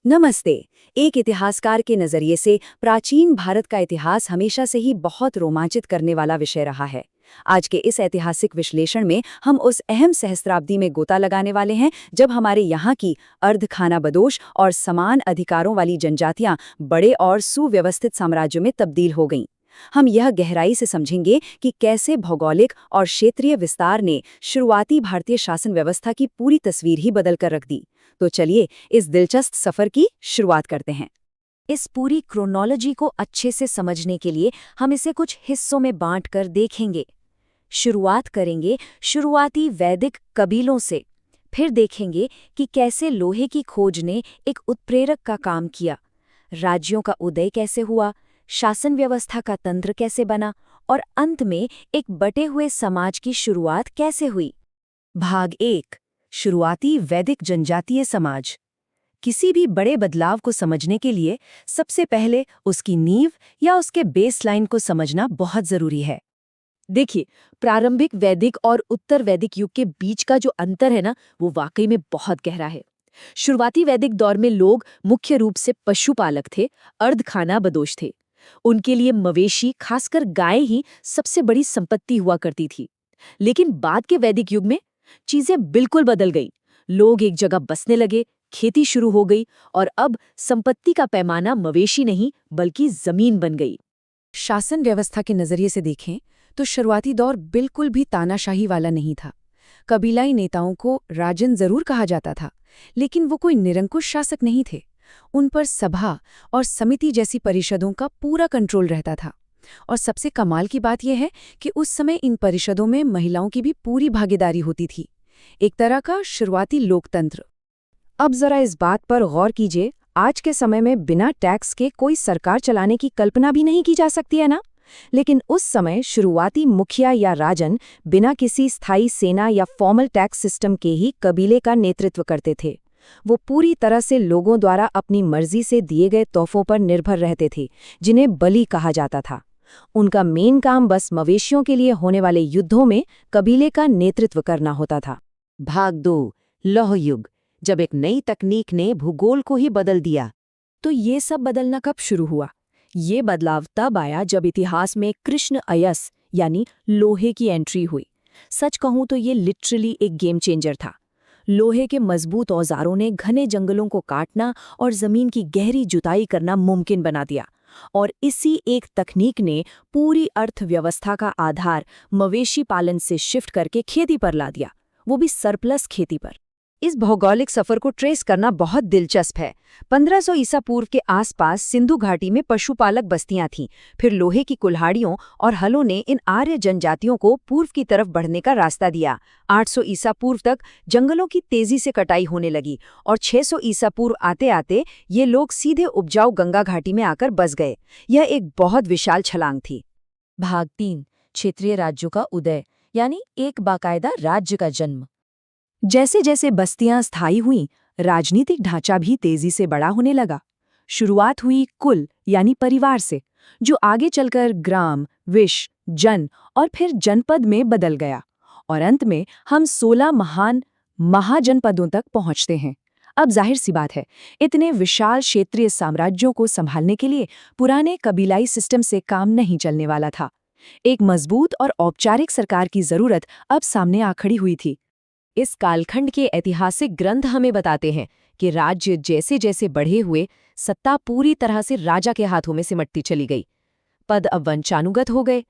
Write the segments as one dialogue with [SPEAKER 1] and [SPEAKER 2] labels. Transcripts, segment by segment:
[SPEAKER 1] नमस्ते। एक इतिहासकार के नजरिए से प्राचीन भारत का इतिहास हमेशा से ही बहुत रोमांचित करने वाला विषय रहा है। आज के इस ऐतिहासिक विश्लेषण में हम उस अहम सहस्त्राब्दी में गोता लगाने वाले हैं जब हमारे यहाँ की अर्धखानाबदोश और समान अधिकारों वाली जनजातियां बड़े और सुव्यवस्थित साम्राज्यों में तब्दील हो गईं। हम यह गहराई से समझेंगे कि कैसे भौगोलिक और क्षेत्रीय विस्तार ने शुरुआती भारतीय शासन व्यवस्था की पूरी तस्वीर ही बदल कर रख दी। तो चलिए इस दिलचस्प सफर की शुरुआत करते हैं। इस पूरी क्रोनोलॉजी को अच्छे से समझने के लिए हम इसे कुछ हिस्सों में बांटकर देखेंगे। शुरुआत करेंगे शुरुआती वैदिक कबीलों से, फिर देखेंगे कि कैसे लोहे की खोज ने एक उत्प्रेरक का काम किया, राज्यों का उदय कैसे हुआ, शासन व्यवस्था का तंत्र कैसे बना और अंत में एक बटे हुए समाज की शुरुआत कैसे हुई। भाग 1, शुरुआती वैदिक जनजातीय समाज। किसी भी बड़े बदलाव को समझने के लिए सबसे पहले उसकी नींव या उसके बेसलाइन को समझना बहुत जरूरी है।
[SPEAKER 2] देखिए, प्रारंभिक वैदिक और उत्तर वैदिक युग के बीच का जो अंतर है ना, वो वाकई में बहुत गहरा है। शुरुआती वैदिक दौर में लोग मुख्य रूप से पशुपालक थे, अर्धखानाबदोश थे। उनके लिए मवेशी, खासकर गाय ही सबसे बड़ी संपत्ति हुआ करती थी। लेकिन बाद के वैदिक युग में चीजें बिल्कुल बदल गई। लोग एक जगह बसने लगे, खेती शुरू हो गई और अब संपत्ति का पैमाना मवेशी नहीं बल्कि जमीन बन गई।
[SPEAKER 1] शासन व्यवस्था के नजरिए से देखें तो शुरुआती दौर बिल्कुल भी तानाशाही वाला नहीं था। कबीलाई नेताओं को राजन जरूर कहा जाता था, लेकिन वो कोई निरंकुश शासक नहीं थे। उन पर सभा और समिति जैसी परिषदों का पूरा कंट्रोल रहता था। और सबसे कमाल की बात यह है कि उस समय इन परिषदों में महिलाओं की भी पूरी भागीदारी होती थी, एक तरह का शुरुआती लोकतंत्र। अब जरा इस बात पर गौर कीजिए, आज के समय में बिना टैक्स के कोई सरकार चलाने की कल्पना भी नहीं की जा सकती है ना। लेकिन उस समय शुरुआती मुखिया या राजन बिना किसी स्थायी सेना या फॉर्मल टैक्स सिस्टम के ही कबीले का नेतृत्व करते थे। वो पूरी तरह से लोगों द्वारा अपनी मर्जी से दिए गए तोहफों पर निर्भर रहते थे, जिन्हें बलि कहा जाता था। उनका मेन काम बस मवेशियों के लिए होने वाले युद्धों में कबीले का नेतृत्व करना होता था।
[SPEAKER 3] भाग 2, लौह युग, जब एक नई तकनीक ने भूगोल को ही बदल दिया।
[SPEAKER 2] तो ये सब बदलना कब शुरू हुआ? ये बदलाव तब आया जब इतिहास में कृष्ण अयस यानी लोहे की एंट्री हुई। सच कहूं तो ये लिटरली एक गेम चेंजर था। लोहे के मजबूत औजारों ने घने जंगलों को काटना और जमीन की गहरी जुताई करना मुमकिन बना दिया। और इसी एक तकनीक ने पूरी अर्थव्यवस्था का आधार मवेशी पालन से शिफ्ट करके खेती पर ला दिया, वो भी सरप्लस खेती पर।
[SPEAKER 1] इस भौगोलिक सफर को ट्रेस करना बहुत दिलचस्प है। 1500 ईसा पूर्व के आसपास सिंधु घाटी में पशुपालक बस्तियां थीं। फिर लोहे की कुल्हाड़ियों और हलों ने इन आर्य जनजातियों को पूर्व की तरफ बढ़ने का रास्ता दिया। 800 ईसा पूर्व तक जंगलों की तेजी से कटाई होने लगी और 600 ईसा पूर्व आते आते ये लोग सीधे उपजाऊ गंगा घाटी में आकर बस गए। यह एक बहुत विशाल छलांग थी।
[SPEAKER 2] भाग 3, क्षेत्रीय राज्यों का उदय यानी एक बाकायदा राज्य का जन्म।
[SPEAKER 1] जैसे जैसे बस्तियां स्थायी हुईं, राजनीतिक ढांचा भी तेजी से बड़ा होने लगा। शुरुआत हुई कुल यानी परिवार से, जो आगे चलकर ग्राम, विश, जन और फिर जनपद में बदल गया। और अंत में हम 16 महान महाजनपदों तक पहुंचते हैं। अब जाहिर सी बात है, इतने विशाल क्षेत्रीय साम्राज्यों को संभालने के लिए पुराने कबीलाई सिस्टम से काम नहीं चलने वाला था। एक मजबूत और औपचारिक सरकार की जरूरत अब सामने आ खड़ी हुई थी।
[SPEAKER 2] इस कालखंड के ऐतिहासिक ग्रंथ हमें बताते हैं कि राज्य जैसे जैसे बढ़े हुए, सत्ता पूरी तरह से राजा के हाथों में सिमटती चली गई। पद अब वंशानुगत हो गए।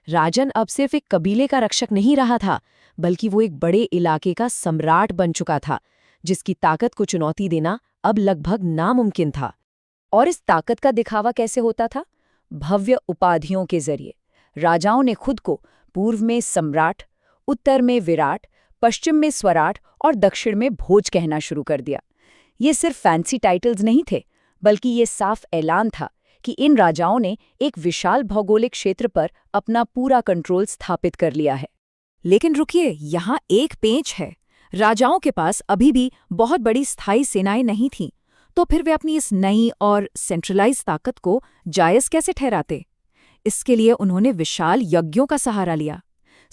[SPEAKER 2] राजन अब सिर्फ एक कबीले का रक्षक नहीं रहा था, बल्कि वो एक बड़े इलाके का सम्राट बन चुका था, जिसकी ताकत को चुनौती देना अब लगभग नामुमकिन था। और इस ताकत का दिखावा कैसे होता था? भव्य उपाधियों के जरिए। राजाओं ने खुद को पूर्व में सम्राट, उत्तर में विराट, पश्चिम में स्वराट और दक्षिण में भोज कहना शुरू कर दिया। ये सिर्फ फैंसी टाइटल्स नहीं थे, बल्कि ये साफ ऐलान था कि इन राजाओं ने एक विशाल भौगोलिक क्षेत्र पर अपना पूरा कंट्रोल स्थापित कर लिया है।
[SPEAKER 1] लेकिन रुकिए, यहाँ एक पेंच है। राजाओं के पास अभी भी बहुत बड़ी स्थायी सेनाएं नहीं थीं, तो फिर वे अपनी इस नई और सेंट्रलाइज ताकत को जायज़ कैसे ठहराते? इसके लिए उन्होंने विशाल यज्ञों का सहारा लिया।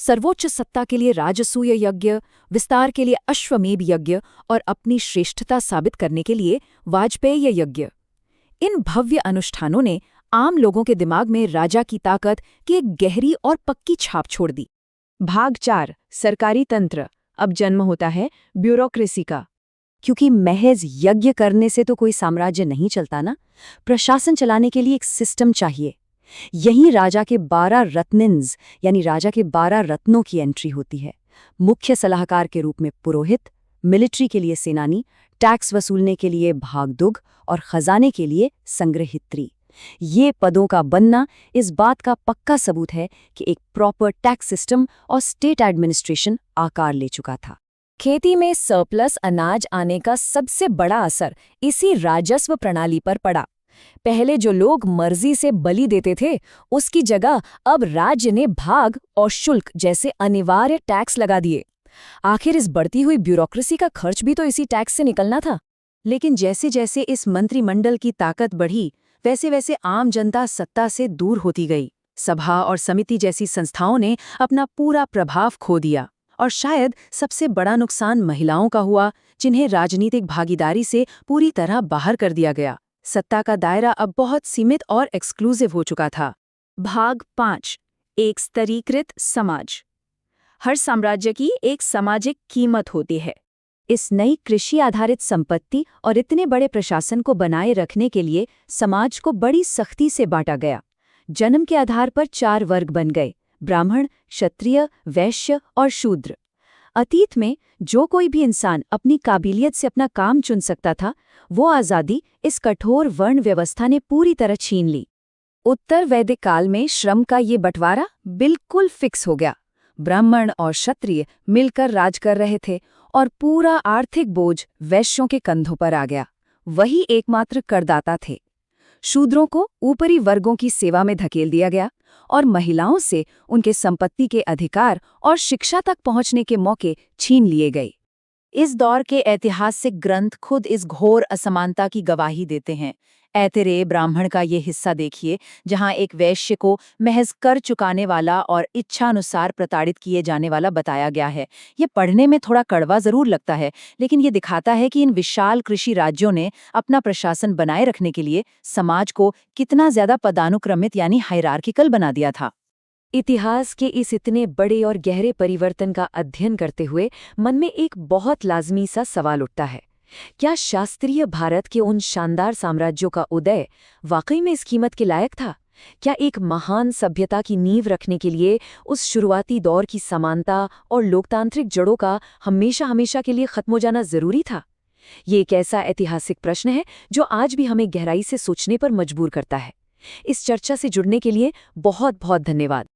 [SPEAKER 2] सर्वोच्च सत्ता के लिए राजसूय यज्ञ, विस्तार के लिए अश्वमेध यज्ञ और अपनी श्रेष्ठता साबित करने के लिए वाजपेयी यज्ञ। इन भव्य अनुष्ठानों ने आम लोगों के दिमाग में राजा की ताकत की एक गहरी और पक्की छाप छोड़ दी।
[SPEAKER 1] भाग 4 सरकारी तंत्र। अब जन्म होता है ब्यूरोक्रेसी का। क्योंकि महज यज्ञ करने से तो कोई साम्राज्य नहीं चलता ना, प्रशासन चलाने के लिए एक सिस्टम चाहिए। यहीं राजा के 12 रत्निन्स यानी राजा के 12 रत्नों की एंट्री होती है। मुख्य सलाहकार के रूप में पुरोहित, मिलिट्री के लिए सेनानी, टैक्स वसूलने के लिए भागदुग और खजाने के लिए संग्रहित्री। ये पदों का बनना इस बात का पक्का सबूत है कि एक प्रॉपर टैक्स सिस्टम और स्टेट एडमिनिस्ट्रेशन आकार ले चुका था।
[SPEAKER 2] खेती में सरप्लस अनाज आने का सबसे बड़ा असर इसी राजस्व प्रणाली पर पड़ा। पहले जो लोग मर्जी से बलि देते थे, उसकी जगह अब राज्य ने भाग और शुल्क जैसे अनिवार्य टैक्स लगा दिए। आखिर इस बढ़ती हुई ब्यूरोक्रेसी का खर्च भी तो इसी टैक्स से निकलना था।
[SPEAKER 1] लेकिन जैसे जैसे इस मंत्रिमंडल की ताकत बढ़ी, वैसे वैसे आम जनता सत्ता से दूर होती गई। सभा और समिति जैसी संस्थाओं ने अपना पूरा प्रभाव खो दिया। और शायद सबसे बड़ा नुकसान महिलाओं का हुआ, जिन्हें राजनीतिक भागीदारी से पूरी तरह बाहर कर दिया गया। सत्ता का दायरा अब बहुत सीमित और एक्सक्लूसिव हो चुका था। भाग 5 एक स्तरीकृत समाज। हर साम्राज्य की एक सामाजिक कीमत होती है। इस नई कृषि आधारित संपत्ति और इतने बड़े प्रशासन को बनाए रखने के लिए समाज को बड़ी सख्ती से बांटा गया। जन्म के आधार पर 4 वर्ग बन गए: ब्राह्मण, क्षत्रिय, वैश्य और शूद्र। अतीत में जो कोई भी इंसान अपनी काबिलियत से अपना काम चुन सकता था, वो आज़ादी इस कठोर वर्ण व्यवस्था ने पूरी तरह छीन ली। उत्तर वैदिक काल में श्रम का ये बंटवारा बिल्कुल फिक्स हो गया। ब्राह्मण और क्षत्रिय मिलकर राज कर रहे थे और पूरा आर्थिक बोझ वैश्यों के कंधों पर आ गया। वही एकमात्र करदाता थे। शूद्रों को ऊपरी वर्गों की सेवा में धकेल दिया गया और महिलाओं से उनके संपत्ति के अधिकार और शिक्षा तक पहुंचने के मौके छीन लिए गए।
[SPEAKER 3] इस दौर के ऐतिहासिक ग्रंथ खुद इस घोर असमानता की गवाही देते हैं। ऐतरेय ब्राह्मण का ये हिस्सा देखिए, जहाँ एक वैश्य को महज कर चुकाने वाला और इच्छानुसार प्रताड़ित किए जाने वाला बताया गया है। ये पढ़ने में थोड़ा कड़वा जरूर लगता है, लेकिन ये दिखाता है कि इन विशाल कृषि राज्यों ने अपना प्रशासन बनाए रखने के लिए समाज को कितना ज्यादा पदानुक्रमित यानी हायरार्किकल बना दिया था।
[SPEAKER 1] इतिहास के इस इतने बड़े और गहरे परिवर्तन का अध्ययन करते हुए मन में एक बहुत लाजमी सा सवाल उठता है। क्या शास्त्रीय भारत के उन शानदार साम्राज्यों का उदय वाकई में इस कीमत के लायक था? क्या एक महान सभ्यता की नींव रखने के लिए उस शुरुआती दौर की समानता और लोकतांत्रिक जड़ों का हमेशा हमेशा के लिए खत्म हो जाना जरूरी था? ये एक ऐसा ऐतिहासिक प्रश्न है जो आज भी हमें गहराई से सोचने पर मजबूर करता है। इस चर्चा से जुड़ने के लिए बहुत बहुत धन्यवाद।